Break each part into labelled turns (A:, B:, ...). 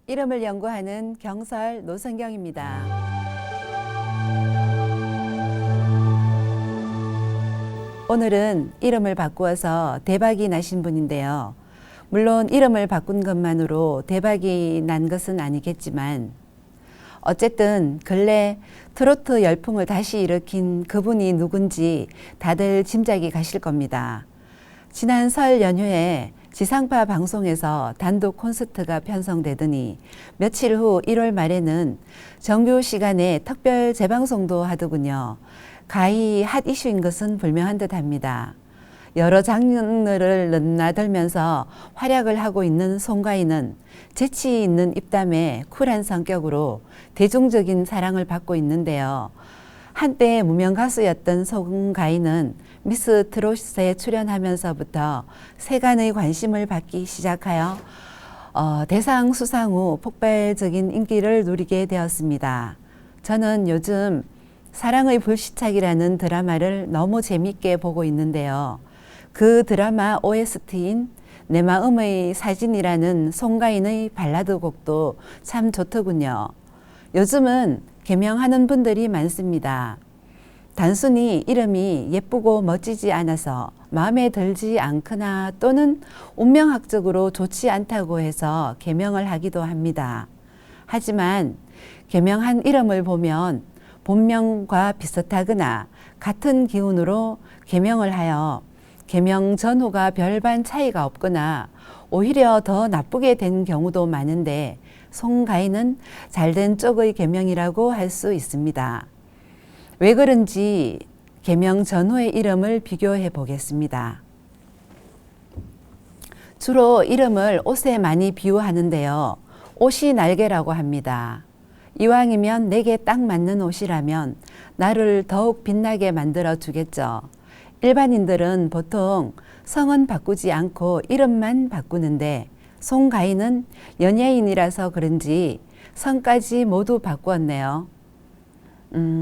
A: 이름을 연구하는 경설 노선경입니다. 오늘은 이름을 바꾸어서 대박이 나신 분인데요. 물론 이름을 바꾼 것만으로 대박이 난 것은 아니겠지만 어쨌든 근래 트로트 열풍을 다시 일으킨 그분이 누군지 다들 짐작이 가실 겁니다. 지난 설 연휴에 지상파 방송에서 단독 콘서트가 편성되더니 며칠 후 1월 말에는 정규 시간에 특별 재방송도 하더군요. 가히 핫 이슈인 것은 분명한 듯합니다. 여러 장르를 넘나들면서 활약을 하고 있는 송가인은 재치 있는 입담에 쿨한 성격으로 대중적인 사랑을 받고 있는데요. 한때 무명 가수였던 송가인은 미스 트롯에 출연하면서부터 세간의 관심을 받기 시작하여 대상 수상 후 폭발적인 인기를 누리게 되었습니다. 저는 요즘 사랑의 불시착이라는 드라마를 너무 재밌게 보고 있는데요. 그 드라마 OST인 내 마음의 사진이라는 송가인의 발라드 곡도 참 좋더군요. 요즘은 개명하는 분들이 많습니다. 단순히 이름이 예쁘고 멋지지 않아서 마음에 들지 않거나 또는 운명학적으로 좋지 않다고 해서 개명을 하기도 합니다. 하지만 개명한 이름을 보면 본명과 비슷하거나 같은 기운으로 개명을 하여 개명 전후가 별반 차이가 없거나 오히려 더 나쁘게 된 경우도 많은데 송가인은 잘된 쪽의 개명이라고 할 수 있습니다. 왜 그런지 개명 전후의 이름을 비교해 보겠습니다. 주로 이름을 옷에 많이 비유하는데요. 옷이 날개라고 합니다. 이왕이면 내게 딱 맞는 옷이라면 나를 더욱 빛나게 만들어 주겠죠. 일반인들은 보통 성은 바꾸지 않고 이름만 바꾸는데 송가인은 연예인이라서 그런지 성까지 모두 바꾸었네요.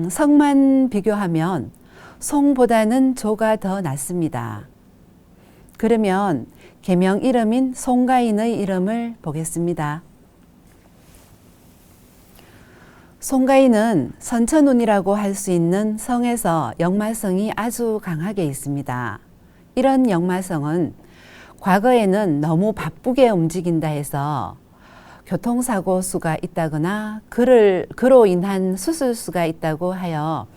A: 성만 비교하면 송보다는 조가 더 낫습니다. 그러면 개명 이름인 송가인의 이름을 보겠습니다. 송가인은 선천운이라고 할 수 있는 성에서 역마성이 아주 강하게 있습니다. 이런 역마성은 과거에는 너무 바쁘게 움직인다 해서 교통사고 수가 있다거나 그로 인한 수술수가 있다고 하여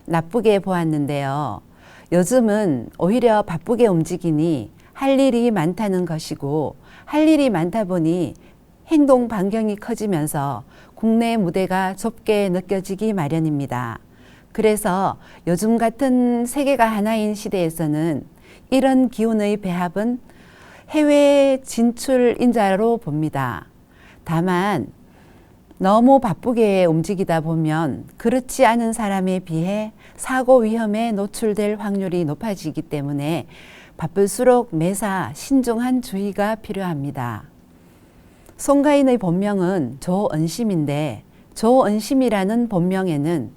A: 나쁘게 보았는데요. 요즘은 오히려 바쁘게 움직이니 할 일이 많다는 것이고 할 일이 많다 보니 행동 반경이 커지면서 국내 무대가 좁게 느껴지기 마련입니다. 그래서 요즘 같은 세계가 하나인 시대에서는 이런 기운의 배합은 해외 진출 인자로 봅니다. 다만 너무 바쁘게 움직이다 보면 그렇지 않은 사람에 비해 사고 위험에 노출될 확률이 높아지기 때문에 바쁠수록 매사 신중한 주의가 필요합니다. 송가인의 본명은 조은심인데 조은심이라는 본명에는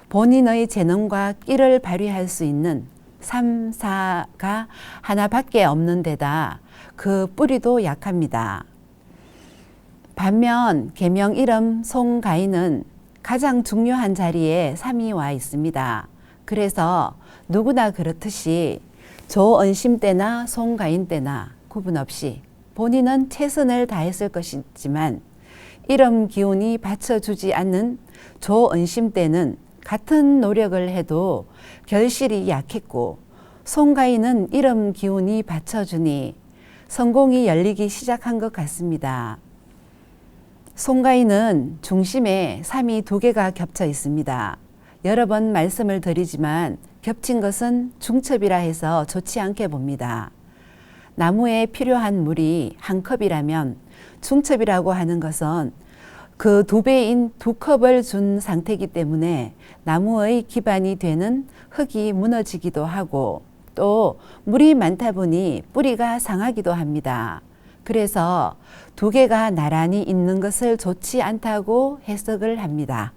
A: 본인의 재능과 끼를 발휘할 수 있는 3, 4가 하나밖에 없는 데다 그 뿌리도 약합니다. 반면 개명 이름 송가인은 가장 중요한 자리에 3이 와 있습니다. 그래서 누구나 그렇듯이 조은심 때나 송가인 때나 구분 없이 본인은 최선을 다했을 것이지만 이름 기운이 받쳐주지 않는 조은심 때는 같은 노력을 해도 결실이 약했고 송가인은 이름 기운이 받쳐주니 성공이 열리기 시작한 것 같습니다. 송가인은 중심에 3이 2개가 겹쳐 있습니다. 여러 번 말씀을 드리지만 겹친 것은 중첩이라 해서 좋지 않게 봅니다. 나무에 필요한 물이 한 컵이라면 중첩이라고 하는 것은 그 2배인 2컵을 준 상태이기 때문에 나무의 기반이 되는 흙이 무너지기도 하고 또 물이 많다 보니 뿌리가 상하기도 합니다. 그래서 2개가 나란히 있는 것을 좋지 않다고 해석을 합니다.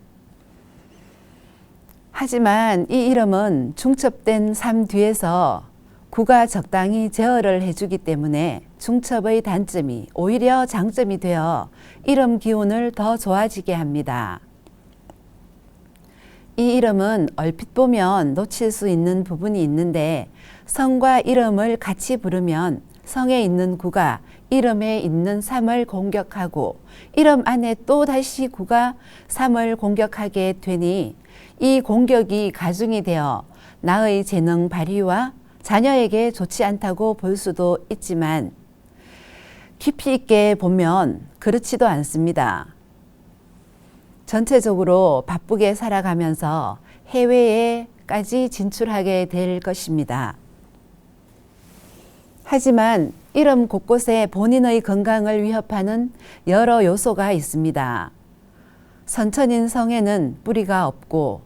A: 하지만 이 이름은 중첩된 3 뒤에서 9가 적당히 제어를 해주기 때문에 중첩의 단점이 오히려 장점이 되어 이름 기운을 더 좋아지게 합니다. 이 이름은 얼핏 보면 놓칠 수 있는 부분이 있는데 성과 이름을 같이 부르면 성에 있는 구가 이름에 있는 삼을 공격하고 이름 안에 또 다시 구가 삼을 공격하게 되니 이 공격이 가중이 되어 나의 재능 발휘와 자녀에게 좋지 않다고 볼 수도 있지만 깊이 있게 보면 그렇지도 않습니다. 전체적으로 바쁘게 살아가면서 해외에까지 진출하게 될 것입니다. 하지만 이름 곳곳에 본인의 건강을 위협하는 여러 요소가 있습니다. 선천인 성에는 뿌리가 없고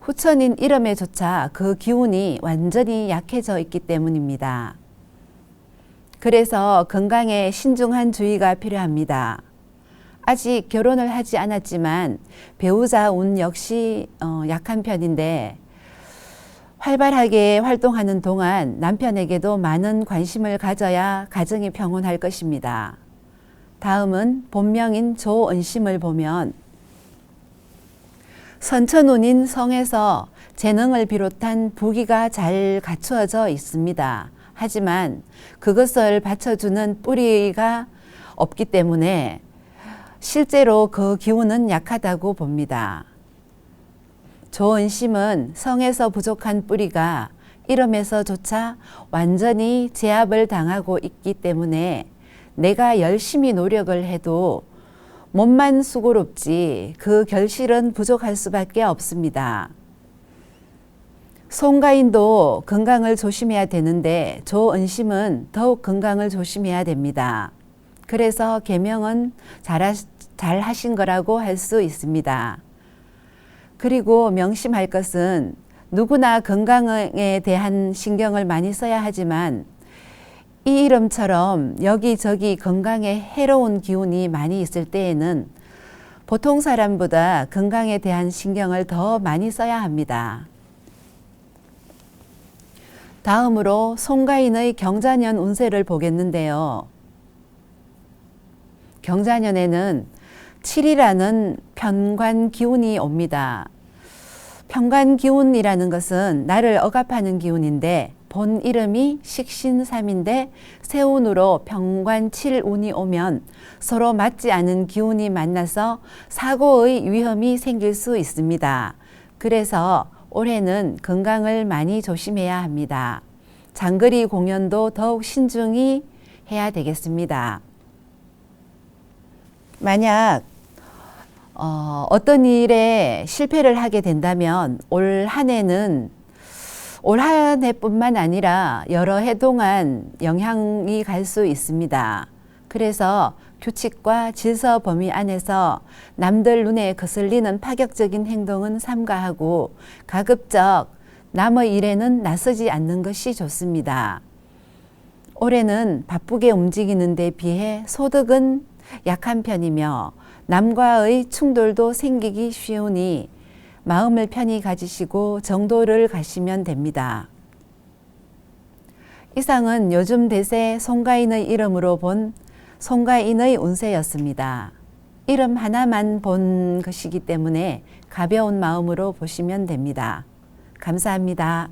A: 후천인 이름에조차 그 기운이 완전히 약해져 있기 때문입니다. 그래서 건강에 신중한 주의가 필요합니다. 아직 결혼을 하지 않았지만 배우자 운 역시 약한 편인데 활발하게 활동하는 동안 남편에게도 많은 관심을 가져야 가정이 평온할 것입니다. 다음은 본명인 조은심을 보면 선천운인 성에서 재능을 비롯한 부기가 잘 갖추어져 있습니다. 하지만 그것을 받쳐주는 뿌리가 없기 때문에 실제로 그 기운은 약하다고 봅니다. 조은심은 성에서 부족한 뿌리가 이름에서조차 완전히 제압을 당하고 있기 때문에 내가 열심히 노력을 해도 몸만 수고롭지 그 결실은 부족할 수밖에 없습니다. 송가인도 건강을 조심해야 되는데 조은심은 더욱 건강을 조심해야 됩니다. 그래서 계명은 잘 하신 거라고 할 수 있습니다. 그리고 명심할 것은 누구나 건강에 대한 신경을 많이 써야 하지만 이 이름처럼 여기저기 건강에 해로운 기운이 많이 있을 때에는 보통 사람보다 건강에 대한 신경을 더 많이 써야 합니다. 다음으로 송가인의 경자년 운세를 보겠는데요. 경자년에는 7이라는 편관 기운이 옵니다. 편관 기운이라는 것은 나를 억압하는 기운인데 본 이름이 식신삼인데 세운으로 편관 7운이 오면 서로 맞지 않은 기운이 만나서 사고의 위험이 생길 수 있습니다. 그래서 올해는 건강을 많이 조심해야 합니다. 장거리 공연도 더욱 신중히 해야 되겠습니다. 만약 어떤 일에 실패를 하게 된다면 올 한 해뿐만 아니라 여러 해 동안 영향이 갈 수 있습니다. 그래서 규칙과 질서 범위 안에서 남들 눈에 거슬리는 파격적인 행동은 삼가하고 가급적 남의 일에는 나서지 않는 것이 좋습니다. 올해는 바쁘게 움직이는 데 비해 소득은 약한 편이며 남과의 충돌도 생기기 쉬우니 마음을 편히 가지시고 정도를 가시면 됩니다. 이상은 요즘 대세 송가인의 이름으로 본 송가인의 운세였습니다. 이름 하나만 본 것이기 때문에 가벼운 마음으로 보시면 됩니다. 감사합니다.